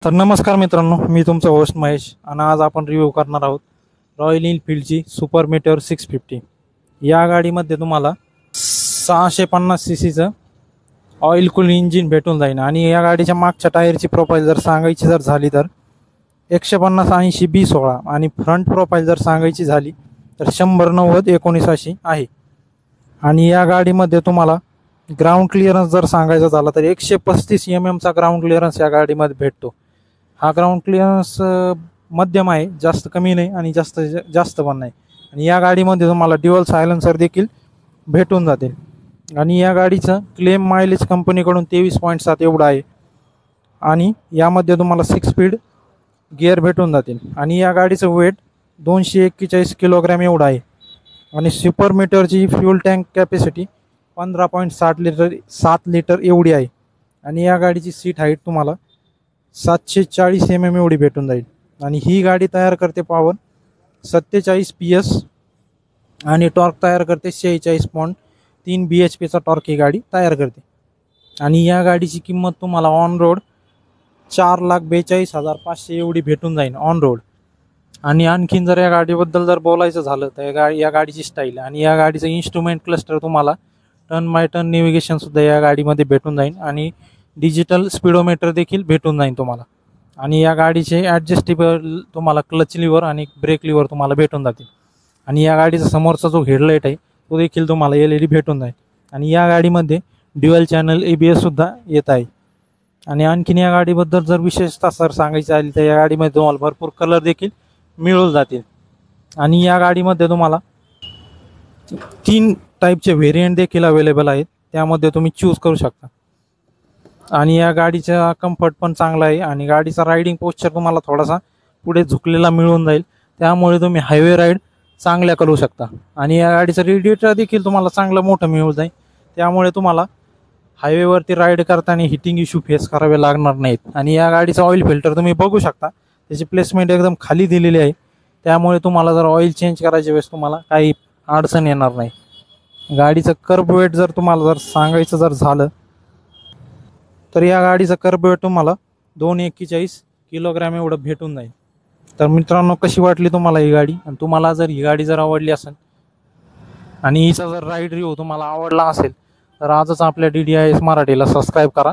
तर नमस्कार मित्रांनो, मी तुमचा होस्ट महेश आणि आज आपण रिव्ह्यू करणार आहोत रॉयल एनफील्डची सुपर मेटेओर 650। या गाडीमध्ये तुम्हाला 650 सीसीचं ऑइल कूल इंजिन भेटून जाईल आणि या गाडीच्या मागच्या टायरची प्रोफाईल जर सांगायची झाली तर 150/80/20/16 आणि फ्रंट प्रोफाईल जर सांगायची झाली तर 100/90/19 आहे। आणि या गाडीमध्ये तुम्हाला ग्राउंड क्लिअरन्स जर सांगायचा झाला तर 135 mm चा ग्राउंड क्लिअरन्स या गाडीमध्ये भेटतो। हा ग्राउंड क्लिअरन्स मध्यम आहे, जास्त कमी नाही आणि जास्त पण नाही। आणि या गाडीमध्ये तुम्हाला ड्युअल सायलेन्सर देखील भेटून जातील। आणि या गाडीचं क्लेम मायलेज कंपनीकडून 23.7 एवढं आहे आणि यामध्ये तुम्हाला 6 स्पीड गिअर भेटून जातील। आणि या गाडीचं वेट 241 किलोग्रॅम एवढं आहे आणि सुपर मेटेओरची फ्यूल टँक कॅपॅसिटी 15.7 लिटर एवढी आहे। आणि या गाडीची सीट हाईट तुम्हाला 740 mm एवढी भेटून जाईल। आणि ही गाडी तयार करते पॉवर 47 PS आणि टॉर्क तयार करते 46.3 bhp चा टॉर्क ही गाडी तयार करते। आणि या गाडीची किंमत तुम्हाला ऑन रोड 4,42,500 एवढी भेटून जाईल ऑन रोड। आणि आणखीन जर या गाडीबद्दल जर बोलायचं झालं तर या गाडीची स्टाईल आणि या गाडीचं इन्स्ट्रुमेंट क्लस्टर तुम्हाला टर्न बाय टर्न नेव्हिगेशन सुद्धा या गाडीमध्ये भेटून जाईल आणि डिजिटल स्पीडोमीटर देखील भेटून जाईल तुम्हाला। आणि या गाडीचे ॲडजस्टेबल तुम्हाला क्लच लिव्हर आणि ब्रेक लिव्हर तुम्हाला भेटून जातील। आणि या गाडीचा समोरचा जो हेडलाईट आहे तो देखील तुम्हाला LED भेटून जाईल। आणि या गाडीमध्ये ड्युअल चॅनल ABS सुद्धा येत आहे। आणि आणखीन या गाडीबद्दल जर विशेषतः सर सांगायचं झाली तर या गाडीमध्ये तुम्हाला भरपूर कलर देखील मिळून जातील। आणि या गाडीमध्ये तुम्हाला 3 टाईपचे व्हेरियंट देखील अवेलेबल आहेत, त्यामध्ये तुम्ही चूज करू शकता। आणि या गाडीचा कम्फर्ट पण चांगला आहे आणि गाडीचा रायडिंग पोस्चर तुम्हाला थोडासा पुढे झुकलेला मिळून जाईल, त्यामुळे तुम्ही हायवे राईड चांगल्या करू शकता। आणि या गाडीचं रेडिएटर देखील तुम्हाला चांगलं मोठं मिळून जाईल, त्यामुळे तुम्हाला हायवेवरती राईड करताना हिटिंग इश्यू फेस करावे लागणार नाहीत। आणि या गाडीचा ऑइल फिल्टर तुम्ही बघू शकता, त्याची प्लेसमेंट एकदम खाली दिलेली आहे, त्यामुळे तुम्हाला जर ऑइल चेंज करायच्या वेळेस तुम्हाला काही अडचण येणार नाही। गाडीचं कर्ब वेट जर तुम्हाला जर सांगायचं झालं तर या गाडीचं कर्ब वेट तुम्हाला 241 किलोग्रॅम एवढं भेटून जाईल। तर मित्रांनो, कशी वाटली तुम्हाला ही गाडी? आणि तुम्हाला जर ही गाडी जर आवडली असेल आणि हिचा जर राईड रिव्ह्यू तुम्हाला आवडला असेल तर आजच आपल्या DDIS मराठीला सबस्क्राईब करा